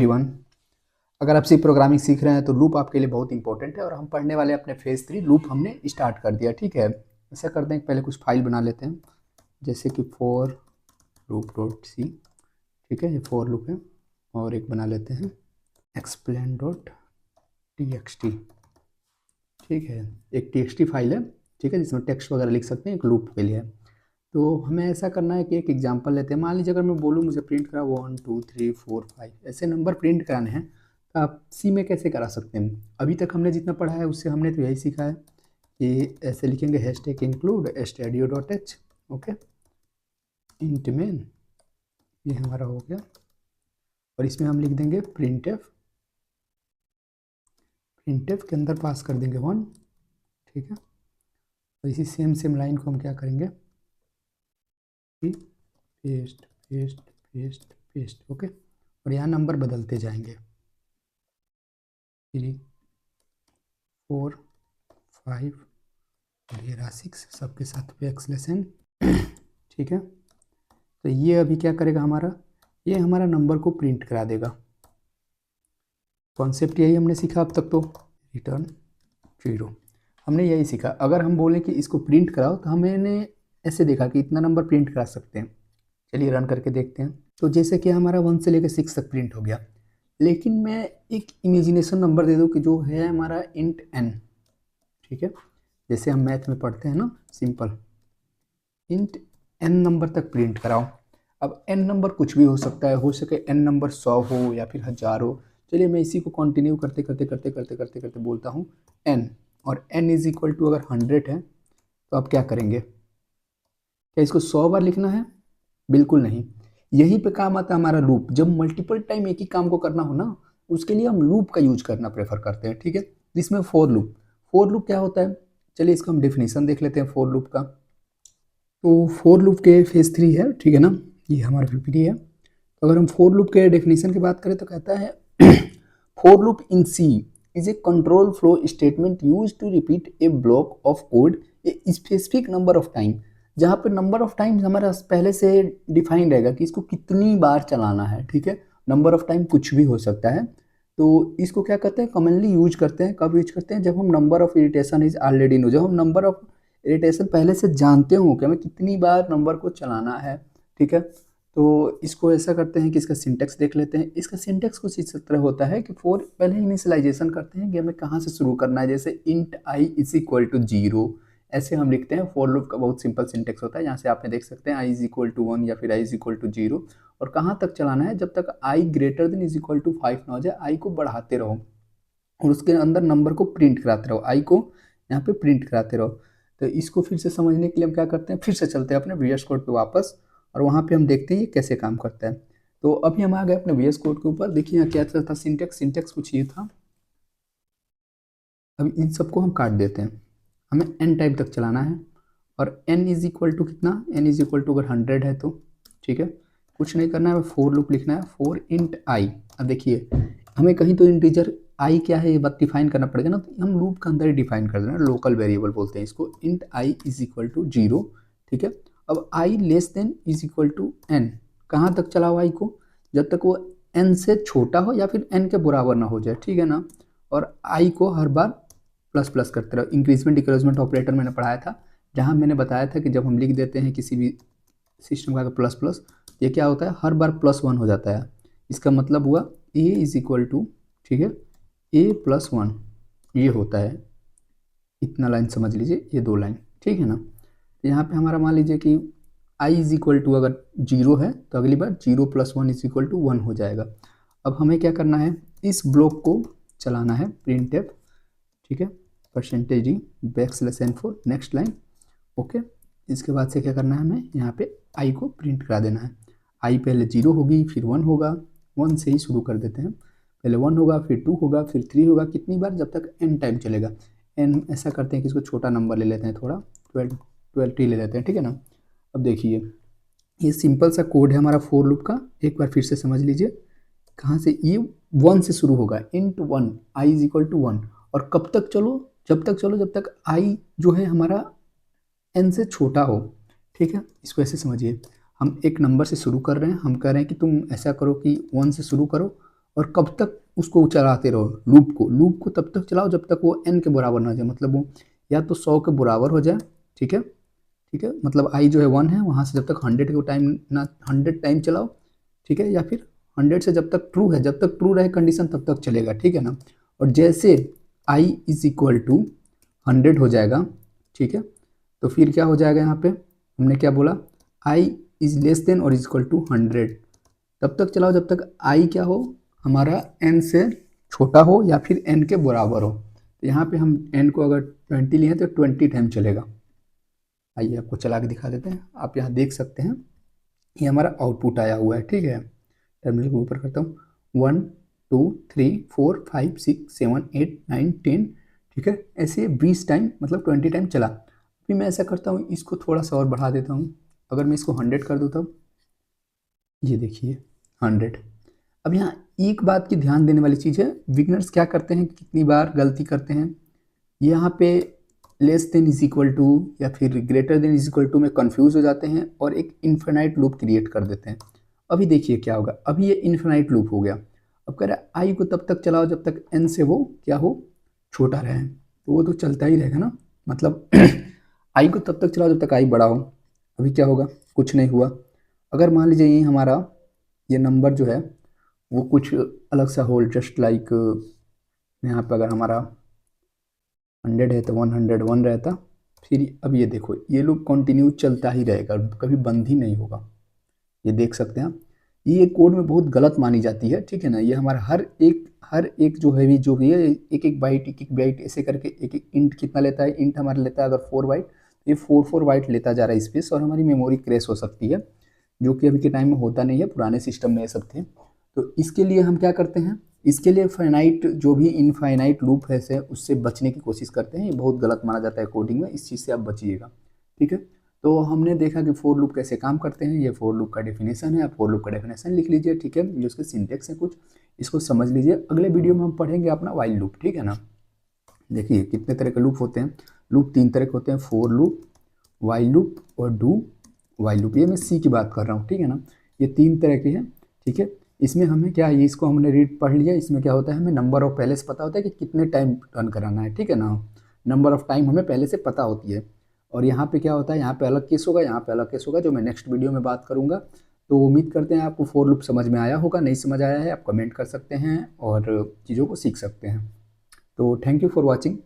Everyone, अगर आप सी programming सीख रहे हैं तो लूप आपके लिए बहुत इंपॉर्टेंट है और हम पढ़ने वाले अपने फेज 3 लूप हमने स्टार्ट कर दिया। ठीक है, ऐसा करते हैं पहले कुछ फाइल बना लेते हैं, जैसे कि फॉर लूप डॉट सी। ठीक है, ये फॉर लूप है। और एक बना लेते हैं explain dot T x T. ठीक है, एक टी एक्स टी फाइल है, ठीक है, जिसमें टेक्स्ट वगैरह लिख सकते हैं, एक लूप के लिए है। तो हमें ऐसा करना है कि एक एग्जांपल लेते हैं। मान लीजिए अगर मैं बोलूँ मुझे प्रिंट करा 1 2 3 4 5 ऐसे नंबर प्रिंट कराने हैं, तो आप सी में कैसे करा सकते हैं? अभी तक हमने जितना पढ़ा है उससे हमने तो यही सीखा है कि ऐसे लिखेंगे hashtag include studio dot H. Okay, int main, ये हमारा हो गया। और इसमें हम लिख देंगे प्रिंट एफ। प्रिंट एफ के अंदर पास कर देंगे 1। ठीक है, और इसी सेम लाइन को हम क्या करेंगे, paste paste paste paste. Okay, और यहाँ नंबर बदलते जाएंगे 3 4 5 और ये रहा 6, सबके साथ पे एक्सलेशन। ठीक है, तो ये अभी क्या करेगा हमारा, ये हमारा नंबर को प्रिंट करा देगा। कॉन्सेप्ट यही हमने सीखा अब तक। तो रिटर्न 0, हमने यही सीखा। अगर हम बोलें कि इसको प्रिंट कराओ तो हमने ऐसे देखा कि इतना नंबर प्रिंट करा सकते हैं। चलिए रन करके देखते हैं। तो जैसे कि हमारा 1 से लेकर 6 तक प्रिंट हो गया, लेकिन मैं एक इमेजिनेशन नंबर दे दूँ कि जो है हमारा इंट n। ठीक है, जैसे हम मैथ में पढ़ते हैं ना, सिंपल इंट n नंबर तक प्रिंट कराओ। अब n नंबर कुछ भी हो सकता है, हो सके n नंबर 100 हो या फिर 1000 हो। चलिए मैं इसी को कंटिन्यू करते करते करते करते करते करते बोलता हूँ n, और n इज इक्वल टू अगर 100 है तो आप क्या करेंगे? क्या इसको 100 बार लिखना है? बिल्कुल नहीं। यहीं पे काम आता है हमारा लूप। जब मल्टीपल टाइम एक ही काम को करना हो ना, उसके लिए हम लूप का यूज करना प्रेफर करते हैं। ठीक है, जिसमें फॉर लूप। फॉर लूप क्या होता है, चलिए इसका हम डेफिनेशन देख लेते हैं फॉर लूप का। तो फॉर लूप के फेज 3 है, ठीक है ना, ये हमारा पीपीटी है। तो अगर हम फॉर लूप के डेफिनेशन की बात करें तो कहता है for loop in C is a control flow statement use to repeat a block of code a specific number of time. जहाँ पे नंबर ऑफ टाइम हमारा पहले से डिफाइन रहेगा कि इसको कितनी बार चलाना है। ठीक है, नंबर ऑफ टाइम कुछ भी हो सकता है। तो इसको क्या कहते हैं, कॉमनली यूज करते हैं। कब यूज करते हैं? जब हम number of irritation is already know, जब हम नंबर ऑफ इरिटेशन पहले से जानते हो कि हमें कितनी बार नंबर को चलाना है। ठीक है, तो इसको ऐसा करते हैं कि इसका सिंटेक्स देख लेते हैं। इसका सिंटेक्स कुछ इस तरह होता है कि फॉर पहले इनिशियलाइजेशन करते हैं कि हमें कहाँ से शुरू करना है, जैसे int I is equal to 0 ऐसे हम लिखते हैं। फॉर लूप का बहुत सिंपल सिंटेक्स होता है, यहाँ से आपने देख सकते हैं आई इज इक्वल टू 1 या फिर आई इज इक्वल टू 0। और कहाँ तक चलाना है? जब तक I greater than is equal to 5 ना हो जाए, आई को बढ़ाते रहो और उसके अंदर नंबर को प्रिंट कराते रहो, आई को यहाँ पे प्रिंट कराते रहो। तो इसको फिर से समझने के लिए हम क्या करते हैं, फिर से चलते हैं अपने VS कोड पे वापस, और वहाँ पे हम देखते हैं ये कैसे काम करता है। तो अभी हम आ गए अपने VS कोड के ऊपर। देखिए यहाँ क्या था सिंटेक्स, सिंटेक्स कुछ ये था। अब इन सबको हम काट देते हैं। हमें n टाइम तक चलाना है, और n इज इक्वल टू कितना, n इज इक्वल टू अगर 100 है तो ठीक है, कुछ नहीं करना है, फॉर लूप लिखना है फॉर इंट आई। अब देखिए हमें कहीं तो इंटीजर आई क्या है ये बात डिफाइन करना पड़ेगा ना, तो हम लूप के अंदर ही डिफाइन कर देना, लोकल वेरिएबल बोलते हैं इसको। Int I is equal to 0। ठीक है, अब I less than is equal to n, कहाँ तक चलाओ आई को? जब तक वो n से छोटा हो या फिर n के बराबर ना हो जाए। ठीक है ना, और आई को हर बार प्लस प्लस करते रहो। इंक्रीजमेंट डिक्रीजमेंट ऑपरेटर मैंने पढ़ाया था, जहाँ मैंने बताया था कि जब हम लिख देते हैं किसी भी सिस्टम का प्लस प्लस, ये क्या होता है, हर बार +1 हो जाता है। इसका मतलब हुआ ए इज इक्वल टू, ठीक है, a+1 ये होता है। इतना लाइन समझ लीजिए, ये 2 लाइन। ठीक है ना, तो यहाँ पे हमारा मान लीजिए कि i इज इक्वल टू अगर 0 है तो अगली बार 0 + 1 इज इक्वल टू 1 हो जाएगा। अब हमें क्या करना है, इस ब्लॉक को चलाना है प्रिंट एफ। ठीक है, %d\n4 नेक्स्ट लाइन। ओके, इसके बाद से क्या करना है, हमें यहाँ पे आई को प्रिंट करा देना है। आई पहले 0 होगी, फिर 1 होगा। 1 से ही शुरू कर देते हैं, पहले 1 होगा, फिर 2 होगा, फिर 3 होगा। कितनी बार? जब तक n टाइम चलेगा। n ऐसा करते हैं कि इसको छोटा नंबर ले लेते हैं, थोड़ा 12 ले लेते हैं। ठीक है ना, अब देखिए ये सिंपल सा कोड है हमारा फॉर लूप का। एक बार फिर से समझ लीजिए, कहाँ से ये 1 से शुरू होगा, int 1 I is equal to 1। और कब तक चलो? जब तक चलो जब तक आई जो है हमारा n से छोटा हो। ठीक है, इसको ऐसे समझिए, हम एक नंबर से शुरू कर रहे हैं, हम कह रहे हैं कि तुम ऐसा करो कि 1 से शुरू करो और कब तक उसको चलाते रहो लूप को तब तक चलाओ जब तक वो n के बराबर ना हो जाए, मतलब वो या तो 100 के बराबर हो जाए, ठीक है, ठीक है, मतलब i जो है 1 है, वहाँ से जब तक 100 को टाइम ना 100 टाइम चलाओ, ठीक है, या फिर 100 से जब तक ट्रू है, जब तक ट्रू रहे कंडीशन तब तक चलेगा, ठीक है ना। और जैसे i इज इक्वल टू 100 हो जाएगा, ठीक है, तो फिर क्या हो जाएगा, यहाँ पे हमने क्या बोला, i इज लेस देन और इज इक्वल टू 100, तब तक चलाओ जब तक i क्या हो, हमारा n से छोटा हो या फिर n के बराबर हो। तो यहाँ पे हम n को अगर 20 लिए तो 20 टाइम चलेगा। आइए आपको चला के दिखा देते हैं। आप यहाँ देख सकते हैं ये हमारा आउटपुट आया हुआ है, ठीक है। टर्मिनल को ऊपर करता हूँ, 1 2 3 4 5 6 7 8 9 10, ठीक है, ऐसे 20 टाइम मतलब 20 टाइम चला। फिर मैं ऐसा करता हूँ, इसको थोड़ा सा और बढ़ा देता हूँ। अगर मैं इसको 100 कर दूँ तब ये देखिए 100। अब यहाँ एक बात की ध्यान देने वाली चीज़ है, बिगनर्स क्या करते हैं, कितनी बार गलती करते हैं, यहाँ पे less than is equal to या फिर greater than is equal to में कंफ्यूज हो जाते हैं और एक इन्फिनाइट लूप क्रिएट कर देते हैं। अभी देखिए क्या होगा, अभी ये इन्फिनाइट लूप हो गया। अब कह रहा है आई को तब तक चलाओ जब तक एन से वो क्या हो, छोटा रहे, तो वो तो चलता ही रहेगा ना, मतलब आई को तब तक चलाओ जब तक आई बड़ा हो। अभी क्या होगा, कुछ नहीं हुआ। अगर मान लीजिए ये हमारा ये नंबर जो है वो कुछ अलग सा हो, जस्ट लाइक यहाँ पे अगर हमारा 100 है तो 101 रहता, फिर अब ये देखो ये लूप कंटिन्यू चलता ही रहेगा, कभी बंद ही नहीं होगा। ये देख सकते हैं आप, ये कोड में बहुत गलत मानी जाती है, ठीक है ना। ये हमारा हर एक जो है जो भी है एक एक बाइट ऐसे करके एक एक इंट कितना लेता है, इंट हमारा लेता है अगर 4 बाइट, तो ये 4 बाइट लेता जा रहा है स्पेस, और हमारी मेमोरी क्रैश हो सकती है, जो कि अभी के टाइम में होता नहीं है, पुराने सिस्टम में ये सब थे। तो इसके लिए हम क्या करते हैं, इसके लिए फाइनाइट जो भी इनफाइनाइट लूप है उससे बचने की कोशिश करते हैं। ये बहुत गलत माना जाता है कोडिंग में, इस चीज़ से आप बचिएगा, ठीक है। तो हमने देखा कि फॉर लूप कैसे काम करते हैं, ये फॉर लूप का डेफिनेशन है, आप फॉर लूप का डेफिनेशन लिख लीजिए, ठीक है, ये उसके सिंटेक्स है कुछ, इसको समझ लीजिए। अगले वीडियो में हम पढ़ेंगे अपना वाइल लूप, ठीक है ना। देखिए कितने तरह के लूप होते हैं, लूप 3 तरह के होते हैं, फॉर लूप, वाइल लूप और डू वाइल लूप। ये मैं सी की बात कर रहा हूँ, ठीक है ना, ये 3 तरह के हैं, ठीक है। इसमें हमें क्या है, इसको हमने रीड पढ़ लिया, इसमें क्या होता है, हमें नंबर ऑफ पहले से पता होता है कि कितने टाइम रन कराना है, ठीक है ना, नंबर ऑफ टाइम हमें पहले से पता होती है। और यहाँ पे क्या होता है, यहाँ पे अलग केस होगा, यहाँ पे अलग केस होगा, जो मैं नेक्स्ट वीडियो में बात करूँगा। तो उम्मीद करते हैं आपको फॉर लूप समझ में आया होगा, नहीं समझ आया है आप कमेंट कर सकते हैं और चीज़ों को सीख सकते हैं। तो थैंक यू फॉर वॉचिंग।